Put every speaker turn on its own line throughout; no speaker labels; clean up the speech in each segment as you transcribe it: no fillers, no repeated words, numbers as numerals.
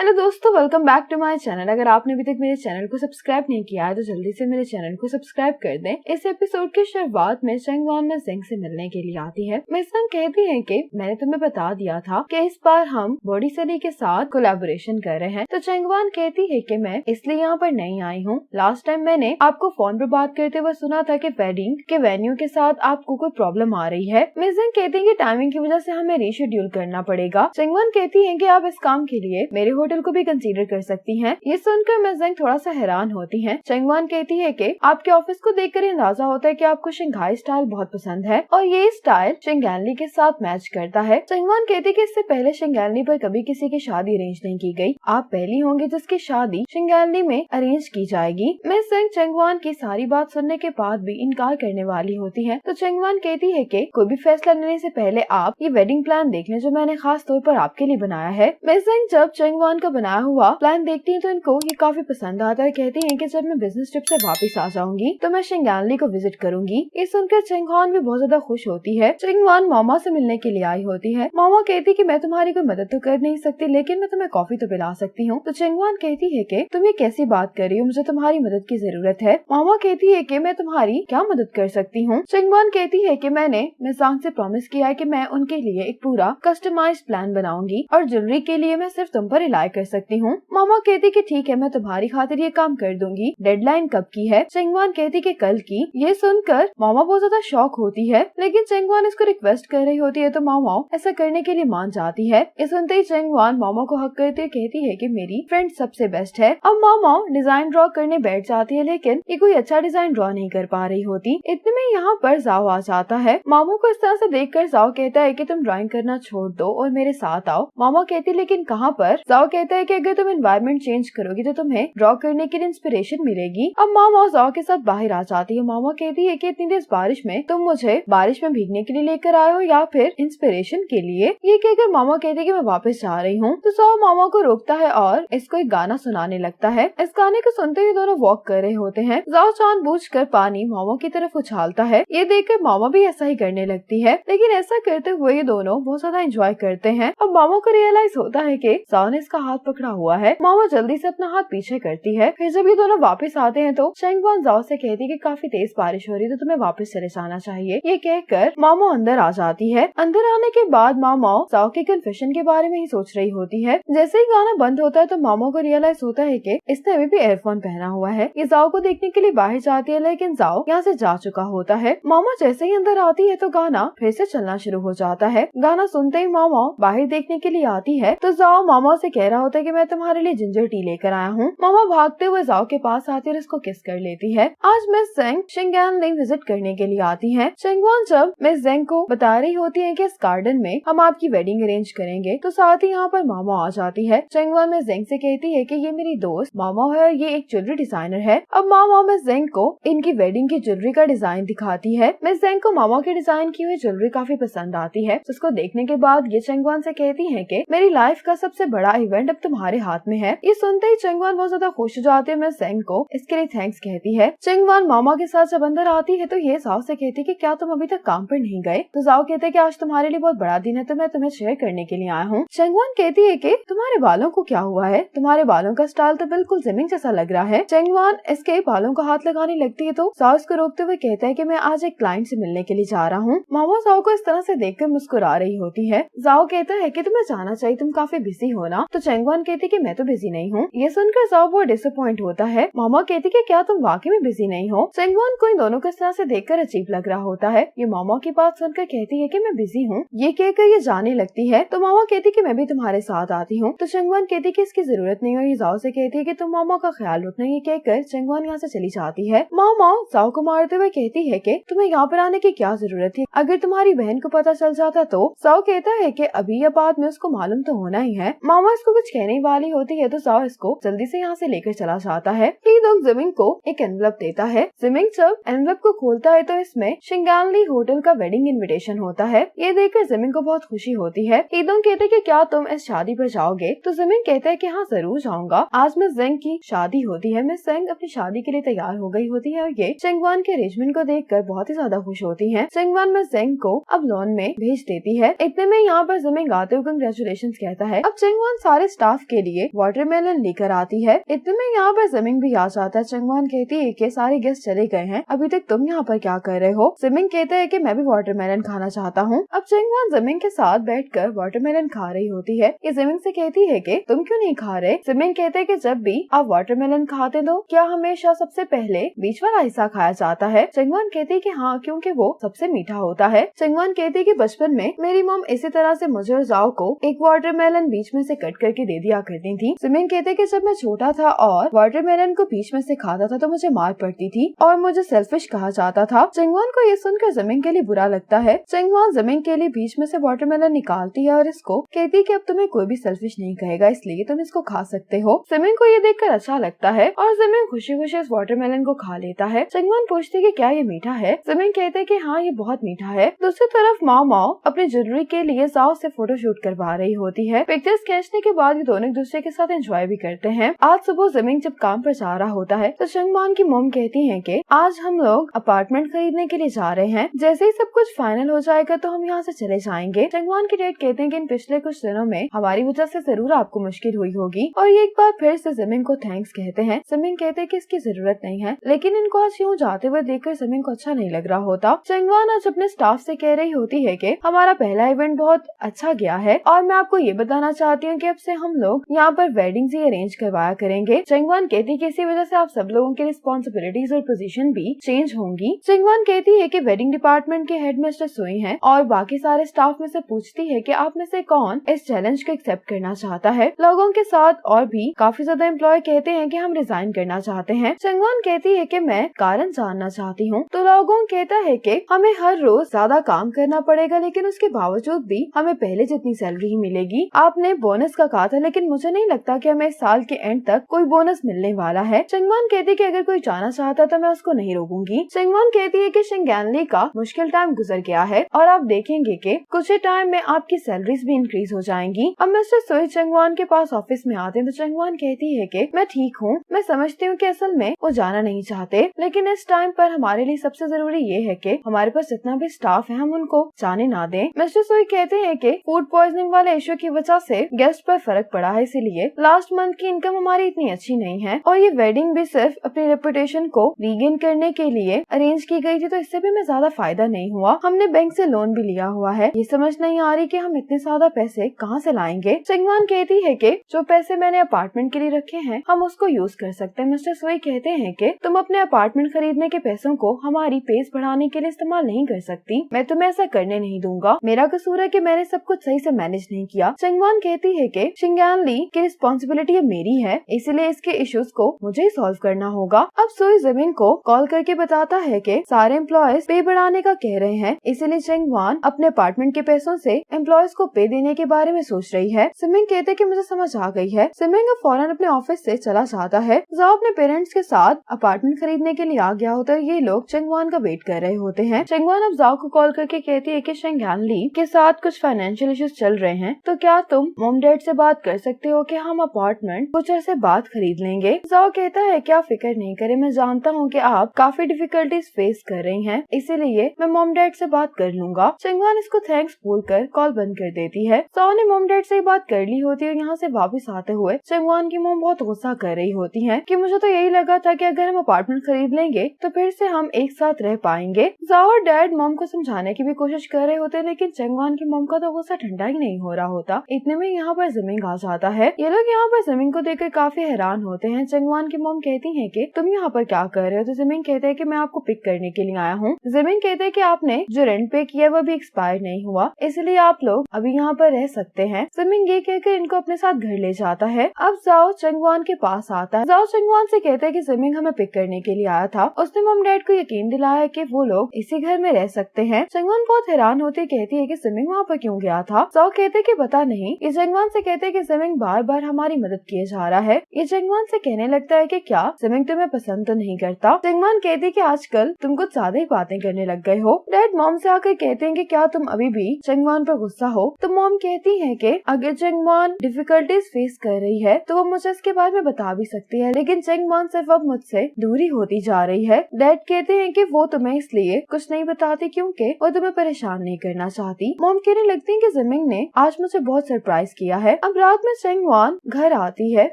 Hello दोस्तों, welcome back to my channel. अगर आपने अभी तक मेरे चैनल को सब्सक्राइब नहीं किया है तो जल्दी से मेरे चैनल को सब्सक्राइब कर दें। इस एपिसोड की शुरुआत में चंगवान में जिंग से मिलने के लिए आती है। मिस जिंग कहती है कि मैंने तुम्हें बता दिया था कि इस बार हम बॉडी सली के साथ कोलैबोरेशन कर रहे हैं। तो चंगवान कहती है कि मैं इसलिए यहाँ पर नहीं आई हूँ। लास्ट टाइम मैंने आपको फोन पर बात करते हुए सुना था कि वेडिंग के वेन्यू के साथ आपको कोई प्रॉब्लम आ रही है। मिस जिंग कहती है कि टाइमिंग की वजह से हमें रीशेड्यूल करना पड़ेगा। चंगवान कहती है कि आप इस काम के लिए मेरे होटल को भी कंसीडर कर सकती हैं। ये सुनकर मिस जिंग थोड़ा सा हैरान होती हैं। चंगवान कहती है कि आपके ऑफिस को देखकर अंदाजा होता है कि आपको शंघाई स्टाइल बहुत पसंद है और ये स्टाइल शिंगैनली के साथ मैच करता है। चंगवान कहती है कि इससे पहले शिंगैनली पर कभी किसी की शादी अरेंज नहीं की गई। आप पहली होंगे जिसकी शादी शिंगैनली में अरेंज की जाएगी। मिस जिंग चंगवान की सारी बात सुनने के बाद भी इनकार करने वाली होती है। तो चंगवान कहती है कि कोई भी फैसला लेने से पहले आप ये वेडिंग प्लान देख लें जो मैंने खास तौर पर आपके लिए बनाया है। मिस जिंग जब चंगवान का बनाया हुआ प्लान देखती है तो इनको ये काफी पसंद आता है। कहती है कि जब मैं बिजनेस ट्रिप से वापस आ जाऊंगी तो मैं शिंगैनली को विजिट करूंगी। ये सुनकर चंगवान भी बहुत ज्यादा खुश होती है। चंगवान मामा से मिलने के लिए आई होती है। मामा कहती कि मैं तुम्हारी कोई मदद तो कर नहीं सकती लेकिन मैं तुम्हें कॉफी तो पिला सकती हूँ। तो चंगवान कहती है कि तुम ये कैसी बात कर रही हो, मुझे तुम्हारी मदद की जरूरत है। मामा कहती है कि मैं तुम्हारी क्या मदद कर सकती हूँ। चंगवान कहती है कि मैंने मिसांग से प्रॉमिस किया है कि मैं उनके लिए एक पूरा कस्टमाइज्ड प्लान बनाऊंगी और ज्वेलरी के लिए मैं सिर्फ तुम पर रिलाई कर सकती हूँ। मामा कहती कि ठीक है, मैं तुम्हारी खातिर ये काम कर दूंगी। डेडलाइन कब की है? चंगवान कहती कि कल की। ये सुनकर मामा बहुत ज्यादा शॉक होती है लेकिन चंगवान इसको रिक्वेस्ट कर रही होती है तो मामा ऐसा करने के लिए मान जाती है। ये सुनते ही चंगवान मामा को हक करते कहती है कि मेरी फ्रेंड सबसे बेस्ट है। अब मामा डिजाइन ड्रॉ करने बैठ जाती है लेकिन ये कोई अच्छा डिजाइन ड्रॉ नहीं कर पा रही होती। इतने में यहाँ पर जाओ आ जाता है। मामू को इस तरह से देखकर जाओ कहता है कि तुम ड्राइंग करना छोड़ दो और मेरे साथ आओ। मामा कहती लेकिन कहाँ पर? जाओ कहता है कि अगर तुम एनवायरनमेंट चेंज करोगी तो तुम्हें ड्रॉ करने के लिए इंस्पिरेशन मिलेगी। अब मामा जाओ के साथ बाहर आ जाती है। मामा कहती है कि इतनी तेज बारिश में तुम मुझे बारिश में भीगने के लिए लेकर आए हो या फिर इंस्पिरेशन के लिए? ये कहकर मामा कहती है कि मैं वापस जा रही हूँ। तो जाओ मामा को रोकता है और इसको एक गाना सुनाने लगता है। इस गाने को सुनते हुए दोनों वॉक कर रहे होते हैं। जाओ जानबूझकर पानी मामा की तरफ उछालता है। ये देखकर मामा भी ऐसा ही करने लगती है लेकिन ऐसा करते हुए ये दोनों बहुत ज्यादा एंजॉय करते हैं। अब मामा को रियलाइज होता है कि जाओ ने इसका हाथ पकड़ा हुआ है। मामा जल्दी से अपना हाथ पीछे करती है। फिर जब ये दोनों वापस आते हैं तो चंगवान जाओ से कहती है कि काफी तेज बारिश हो रही है तो तुम्हें वापस चले जाना चाहिए। ये कहकर मामा अंदर आ जाती है। अंदर आने के बाद मामा जाओ के कन्फेशन के बारे में ही सोच रही होती है। जैसे ही गाना बंद होता है तो मामा को रियलाइज होता है कि इसने अभी भी एयरफोन पहना हुआ है। ये जाओ को देखने के लिए बाहर जाती है लेकिन जाओ यहाँ से जा चुका होता है। मामा जैसे ही अंदर आती है तो गाना फिर से चलना शुरू हो जाता है। गाना सुनते ही मामा बाहर देखने के लिए आती है तो जाओ मामा से कह रहा होता है कि मैं तुम्हारे लिए जिंजर टी लेकर आया हूँ। मामा भागते हुए जाओ के पास आती है और इसको किस कर लेती है। आज मिस जिंग शिंगैनली विजिट करने के लिए आती है। चंगवान जब मिस जिंग को बता रही होती है कि इस गार्डन में हम आपकी वेडिंग अरेंज करेंगे तो साथ ही यहाँ पर मामा आ जाती है। चंगवान मिस जिंग से कहती है कि ये मेरी दोस्त मामा है और ये एक ज्वेलरी डिजाइनर है। अब मामा मिस जिंग को इनकी वेडिंग की ज्वेलरी का डिजाइन दिखाती है। मिस जिंग को मामा के डिजाइन की हुई ज्वेलरी काफी पसंद आती है। जिसको देखने के बाद ये चंगवान से कहती है कि मेरी लाइफ का सबसे बड़ा इवेंट अब तुम्हारे हाथ में है। ये सुनते ही चंगवान बहुत ज्यादा खुश हो जाती है। मिस जिंग को इसके लिए थैंक्स कहती है। चंगवान मामा के साथ जब अंदर आती है तो ये जाओ से कहती है कि क्या तुम अभी तक काम पर नहीं गए? तो जाओ कहते हैं कि आज तुम्हारे लिए बहुत बड़ा दिन है तो मैं तुम्हें शेयर करने के लिए आया हूँ। चंगवान कहती है कि तुम्हारे बालों को क्या हुआ है? तुम्हारे बालों का स्टाइल तो बिल्कुल जिमिंग जैसा लग रहा है। चंगवान इसके बालों को हाथ लगाने लगती है तो जाओ इसको रोकते हुए कहता है कि मैं आज एक क्लाइंट से मिलने के लिए जा रहा हूँ। मामा जाओ को इस तरह से देखकर मुस्कुरा रही होती है। जाओ कहता है कि तुम्हें जाना चाहिए, तुम काफी बिजी हो ना? तो चंगवान कहती है कि मैं तो बिजी नहीं हूँ। ये सुनकर जाओ बहुत डिसअपॉइंट होता है। मामा कहती कि क्या तुम वाकई में बिजी नहीं हो? चंगवान को इन दोनों को इस तरह से देखकर अजीब लग रहा होता है। ये मामा की बात सुनकर कहती है कि मैं बिजी हूँ। ये कहकर ये जाने लगती है तो मामा कहती कि मैं भी तुम्हारे साथ आती हूँ। तो चंगवान कहती कि इसकी जरूरत नहीं हो। ये जाओ से कहती है कि तुम मामा का ख्याल रखना। ये कहकर चंगवान यहाँ से चली जाती है। मामा जाओ को मारते हुए कहती है कि तुम्हें यहाँ पर आने की क्या जरूरत थी? अगर तुम्हारी बहन को पता चल जाता तो? जाओ कहता है कि अभी या बाद में उसको मालूम तो होना ही है। मामा इसको कुछ कहने वाली होती है तो जाओ इसको जल्दी से यहाँ से लेकर चला जाता है। ईदोंग जिमिंग को एक एनवलप देता है। जिमिंग जब एनवलप को खोलता है तो इसमें शिंगैनली होटल का वेडिंग इनविटेशन होता है। ये देखकर जिमिंग को बहुत खुशी होती है। ईदोंग कहते हैं कि क्या तुम इस शादी पर जाओगे? तो जिमिंग कहता है कि हाँ जरूर जाऊंगा। आज मिस जिंग की शादी होती है। मिस जिंग अपनी शादी के लिए तैयार हो गई होती है और ये चंगवान के अरेंजमेंट को देखकर बहुत ही ज्यादा खुश होती है। चंगवान मिस जिंग को अब लॉन में भेज देती है। इतने में यहाँ पर जिमिंग आते हुए कंग्रेचुलेशन कहता है। अब चंगवान सारे स्टाफ के लिए वाटरमेलन लेकर आती है। इतने में यहाँ पर जमीन भी आ जाता है। चंगवान कहती है कि सारे गेस्ट चले गए हैं, अभी तक तुम यहाँ पर क्या कर रहे हो। जमीन कहता है कि मैं भी वाटरमेलन खाना चाहता हूँ। अब चंगवान जमीन के साथ बैठकर वाटरमेलन खा रही होती है। ये जमीन से कहती है कि तुम क्यों नहीं खा रहे। जमीन कहते है कि जब भी आप वाटरमेलन खाते हो क्या हमेशा सबसे पहले बीच वाला हिस्सा खाया जाता है। चंगवान कहती है कि हाँ, क्योंकि वो सबसे मीठा होता है। चंगवान कहती है कि बचपन में मेरी मॉम इसी तरह से मुझे और जाओ को एक वाटरमेलन बीच में से कट करके दे दिया करती थी। जमीन कहते है कि जब मैं छोटा था और वाटरमेलन को बीच में से खाता था तो मुझे मार पड़ती थी और मुझे सेल्फिश कहा जाता था। चंगवान को ये सुनकर जमीन के लिए बुरा लगता है। चंगवान जमीन के लिए बीच में से वाटरमेलन निकालती है और इसको कहती है कि अब तुम्हें कोई भी सेल्फिश नहीं कहेगा, इसलिए तुम इसको खा सकते हो। जमीन को ये देखकर अच्छा लगता है और जमीन खुशी खुशी इस वाटरमेलन को खा लेता है। चंगवान पूछती है कि क्या ये मीठा है। जमीन कहते है कि हाँ, ये बहुत मीठा है। दूसरी तरफ माओ माओ अपनी ज्वेलरी के लिए जाओ से फोटोशूट करवा रही होती है। पिक्चर्स खींचने के बाद ये दोनों एक दूसरे के साथ एंजॉय भी करते हैं। आज सुबह जमीन जब काम पर जा रहा होता है तो चंगवान की मॉम कहती है कि आज हम लोग अपार्टमेंट खरीदने के लिए जा रहे हैं, जैसे ही सब कुछ फाइनल हो जाएगा तो हम यहाँ से चले जाएंगे। चंगवान के डैड कहते हैं कि इन पिछले कुछ दिनों में हमारी वजह से जरूर आपको मुश्किल हुई होगी और ये एक बार फिर से जमीन को थैंक्स कहते हैं। जमीन कहते हैं कि इसकी जरूरत नहीं है, लेकिन इनको आज यूँ जाते हुए देखकर जमीन को अच्छा नहीं लग रहा होता। चंगवान आज अपने स्टाफ से कह रही होती है कि हमारा पहला इवेंट बहुत अच्छा गया है और मैं आपको ये बताना चाहती हूँ कि अब से हम लोग यहाँ पर वेडिंग ही अरेंज करवाया करेंगे। चंगवान कहती है कि इसी वजह से आप सब लोगों की रिस्पॉन्सिबिलिटीज और पोजीशन भी चेंज होंगी। चंगवान कहती है कि वेडिंग डिपार्टमेंट के हेड मिस्टर सोई हैं और बाकी सारे स्टाफ में से पूछती है कि आप में से कौन इस चैलेंज को एक्सेप्ट करना चाहता है। लोगों के साथ और भी काफी ज्यादा एम्प्लॉय कहते हैं कि हम रिजाइन करना चाहते हैं। चंगवान कहती है कि मैं कारण जानना चाहती हूँ। तो लोगों कहता है कि हमें हर रोज ज्यादा काम करना पड़ेगा, लेकिन उसके बावजूद भी हमें पहले जितनी सैलरी ही मिलेगी। आपने बोनस का कहा था, लेकिन मुझे नहीं लगता कि हमें इस साल के एंड तक कोई बोनस मिलने वाला है। चंगवान कहती है कि अगर कोई जाना चाहता तो मैं उसको नहीं रोकूंगी। चंगवान कहती है कि शिंगैनली का मुश्किल टाइम गुजर गया है और आप देखेंगे कि कुछ ही टाइम में आपकी सैलरीज भी इंक्रीज हो जाएंगी। अब मिस्टर सोई चंगवान के पास ऑफिस में आते हैं तो चंगवान कहती है कि मैं ठीक हूँ, मैं समझती हूँ कि असल में वो जाना नहीं चाहते, लेकिन इस टाइम पर हमारे लिए सबसे जरूरी ये है कि हमारे पास जितना भी स्टाफ है हम उनको जाने ना दें। मिस्टर सोई कहते हैं कि फूड पॉइजनिंग वाले इश्यू की वजह से गेस्ट पर फर्क पड़ा है, इसीलिए लास्ट मंथ की इनकम हमारी इतनी अच्छी नहीं है और ये वेडिंग भी सिर्फ अपनी रेपुटेशन को रीगेन करने के लिए अरेंज की गई थी, तो इससे भी हमें ज्यादा फायदा नहीं हुआ। हमने बैंक से लोन भी लिया हुआ है, ये समझ नहीं आ रही कि हम इतने ज्यादा पैसे कहाँ से लाएंगे। चंगवान कहती है कि जो पैसे मैंने अपार्टमेंट के लिए रखे हैं हम उसको यूज कर सकते हैं। मिस्टर सोई कहते हैं कि तुम अपने अपार्टमेंट खरीदने के पैसों को हमारी पेस बढ़ाने के लिए इस्तेमाल नहीं कर सकती, मैं तुम्हें ऐसा करने नहीं दूंगा, मेरा कसूर है कि मैंने सब कुछ सही से मैनेज नहीं किया। चंगवान कहती है कि शिंगैनली की रिस्पॉन्सिबिलिटी अब मेरी है, इसलिए इसके इश्यूज को मुझे ही सॉल्व करना होगा। अब सोई जमीन को कॉल करके बताता है कि सारे एम्प्लॉयज पे बढ़ाने का कह रहे हैं, इसलिए चंगवान अपने अपार्टमेंट के पैसों से एम्प्लॉयज को पे देने के बारे में सोच रही है। सिमिंग कहते कि मुझे समझ आ गई है। सिमिंग अब फौरन अपने ऑफिस से चला जाता है। जाओ अपने पेरेंट्स के साथ अपार्टमेंट खरीदने के लिए आ गया होता है। ये लोग चंगवान का वेट कर रहे होते हैं। चंगवान अब जाओ को कॉल करके कहती है कि शिंगैनली के साथ कुछ फाइनेंशियल इश्यूज चल रहे हैं, तो क्या तुम मॉम डैड से बात कर सकते हो कि हम अपार्टमेंट कुछ ऐसे बाद खरीद लेंगे। जाओ कहता है क्या फिक्र नहीं करे, मैं जानता हूँ कि आप काफी डिफिकल्टीज फेस कर रही हैं, इसीलिए मैं मॉम डैड से बात कर लूंगा। चंगवान इसको थैंक्स बोलकर कॉल बंद कर देती है। जाओ ने मॉम डैड से बात कर ली होती है। यहाँ से वापस आते हुए चंगवान की मॉम बहुत गुस्सा कर रही होती है कि मुझे तो यही लगा था कि अगर हम अपार्टमेंट खरीद लेंगे तो फिर से हम एक साथ रह पाएंगे। जाओ और डैड मॉम को समझाने की भी कोशिश कर रहे होते, लेकिन चंगवान की मॉम का तो गुस्सा ठंडा ही नहीं हो रहा होता। इतने में यहाँ पर जमीन आ जाता है। ये लोग यहाँ पर जमीन को देखकर काफी हैरान होते हैं। चंगवान की मॉम कहती है कि तुम यहाँ पर क्या कर रहे हो, तो जमीन कहते हैं कि मैं आपको पिक करने के लिए आया हूँ। जमीन कहते हैं कि आपने जो रेंट पे किया वो भी एक्सपायर नहीं हुआ, इसलिए आप लोग अभी यहाँ पर रह सकते हैं। जमीन ये कहकर इनको अपने साथ घर ले जाता है। अब जाओ चंगवान के पास आता है। जाओ चंगवान से कहता है कि जमीन हमें पिक करने के लिए आया था, उसने मॉम डैड को यकीन दिलाया कि वो लोग इसी घर में रह सकते हैं। चंगवान बहुत हैरान होती कहती है कि जमीन वहाँ पर क्यों गया था। जाओ कहते कि पता नहीं। ये चंगवान से कहते कि जमीन बार बार हमारी मदद किए जा रहा है। ये चंगवान से कहने लगता है कि क्या जमीन तुम्हें पसंद तो नहीं करता। चंगवान कहती कि आजकल तुम कुछ ज्यादा ही बातें करने लग गए हो। डैड मॉम से आकर कहते हैं कि क्या तुम अभी भी चंगवान पर गुस्सा हो। तो मॉम कहती है कि अगर चंगवान डिफिकल्टीज फेस कर रही है तो वो मुझे इसके बारे में बता भी सकती है, लेकिन चंगवान सिर्फ अब मुझसे दूरी होती जा रही है। डैड कहते हैं कि वो तुम्हें इसलिए कुछ नहीं बताती क्योंकि वो तुम्हें परेशान नहीं करना चाहती। मॉम कहने लगती है कि जमीन ने आज मुझे बहुत सरप्राइज किया है। अब रात में चंगवान घर आती है,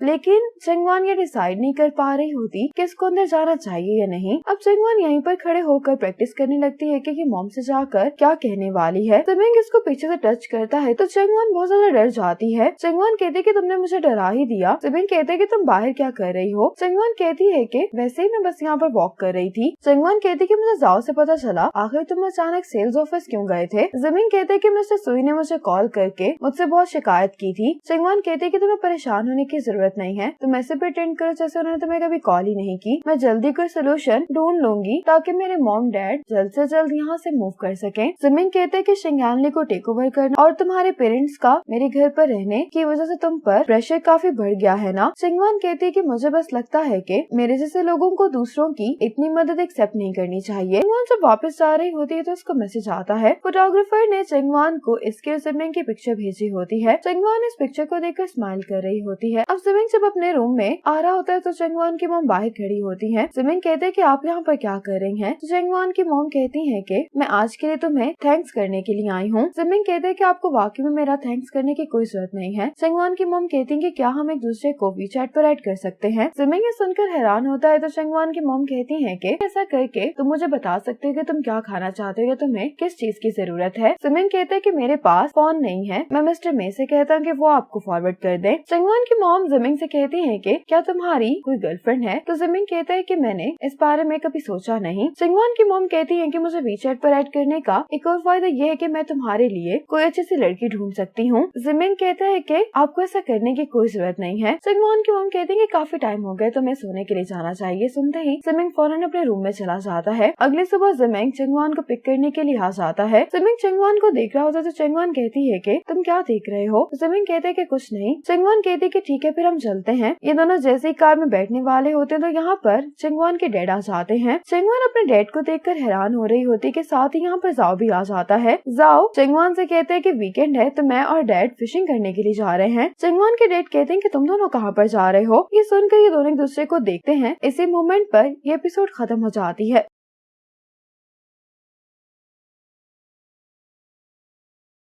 लेकिन चंगवान ये डिसाइड नहीं कर पा रही होती कि इसको अंदर जाना चाहिए या नहीं। अब चंगवान यहीं पर खड़े होकर प्रैक्टिस करने लगती है कि मॉम से जाकर क्या कहने वाली है। जमिंग इसको पीछे से टच करता है तो चंगवान बहुत ज्यादा डर जाती है। चंगवान कहती है कि तुमने मुझे डरा ही दिया। जमिंग कहते है कि तुम बाहर क्या कर रही हो। चंगवान कहती है कि वैसे ही मैं बस यहाँ पर वॉक कर रही थी। चंगवान कहती है कि मुझे जाओ से पता चला आखिर तुम अचानक सेल्स ऑफिस क्यों गए थे। जमिंग कहते है कि मिस्टर सुई ने मुझे कॉल करके मुझसे बहुत शिकायत की थी। चंगवान कहते है कि तुम्हें परेशान होने की जरूरत नहीं है, तुम ऐसे प्रिटेंड करो जैसे उन्होंने तुम्हें कभी कॉल ही नहीं की। मैं जल्दी कोई सोल्यूशन ढूंढ लूंगी ताकि मेरे मॉम डैड जल्द से जल्द यहाँ से मूव कर सकें। जमिंग कहते हैं कि शिंगानली को टेक ओवर करना और तुम्हारे पेरेंट्स का मेरे घर पर रहने की वजह से तुम पर प्रेशर काफी बढ़ गया है ना। चिंगवान कहती है कि मुझे बस लगता है कि मेरे जैसे लोगों को दूसरों की इतनी मदद एक्सेप्ट नहीं करनी चाहिए। चिंगवान जब वापस जा रही होती है तो उसको मैसेज आता है। फोटोग्राफर ने चिंगवान को इसके जमिंग की पिक्चर भेजी होती है। चिंगवान इस पिक्चर को देखकर स्माइल कर रही होती है। अब जमिंग जब अपने रूम में आ रहा होता है तो चिंगवान की मॉम बाहर खड़ी होती है। जमिंग कहते हैं कि आप यहाँ पर क्या कर रही हैं? तो चिंगवान की मॉम कहती है कि मैं आज के लिए तुम्हें थैंक्स करने के लिए आई हूँ। जमिंग कहते हैं कि आपको वाकई में मेरा थैंक्स करने की कोई जरूरत नहीं है। चिंगवान की मॉम कहती है कि क्या हम एक दूसरे को वीचैट पर ऐड कर सकते हैं। जमिंग ये सुनकर हैरान होता है तो चिंगवान की मॉम कहती है कि ऐसा करके तुम मुझे बता सकते हो कि तुम क्या खाना चाहते हो या तुम्हें किस चीज की जरूरत है। जमिंग कहते हैं कि मेरे पास फोन नहीं है, मैं मिस्टर मे से कहता हूँ कि वो आपको फॉरवर्ड कर दे। चिंगवान की मॉम जमिंग से कहती है कि क्या तुम्हारी कोई गर्लफ्रेंड है? तो जमिंग कहता है कि मैंने इस बारे में कभी सोचा नहीं। चिंगवान की मॉम कहती है कि मुझे वीचैट पर ऐड करने का एक और फायदा ये है कि मैं तुम्हारे लिए कोई अच्छी सी लड़की ढूंढ सकती हूँ। जिमिंग कहता है कि आपको ऐसा करने की कोई जरूरत नहीं है। चिंगवान की मॉम कहती है कि काफी टाइम हो गया तो मैं सोने के लिए जाना चाहिए। सुनते ही जिमिंग फौरन अपने रूम में चला जाता है। अगली सुबह जिमिंग चिंगवान को पिक करने के लिए आ जाता है। जिमिंग चिंगवान को देख रहा होता है तो चिंगवान कहती है कि तुम क्या देख रहे हो? जिमिंग कहते है कि कुछ नहीं। चिंगवान कहती है कि ठीक है फिर हम चलते हैं। ये दोनों जैसे ही कार में बैठने वाले होते हैं तो यहाँ पर चिंगवान के डैड आ जाते हैं। चिंगवान अपने डैड को देखकर हैरान हो रही होती है कि साथ ही यहाँ पर जाओ भी आ जाता है। जाओ चिंगवान से कहते हैं कि वीकेंड है तो मैं और डैड फिशिंग करने के लिए जा रहे हैं। चिंगवान के डैड कहते हैं कि तुम दोनों कहाँ पर जा रहे हो? ये सुनकर ये दोनों एक दूसरे को देखते हैं। इसी मोमेंट पर ये एपिसोड खत्म हो जाती है।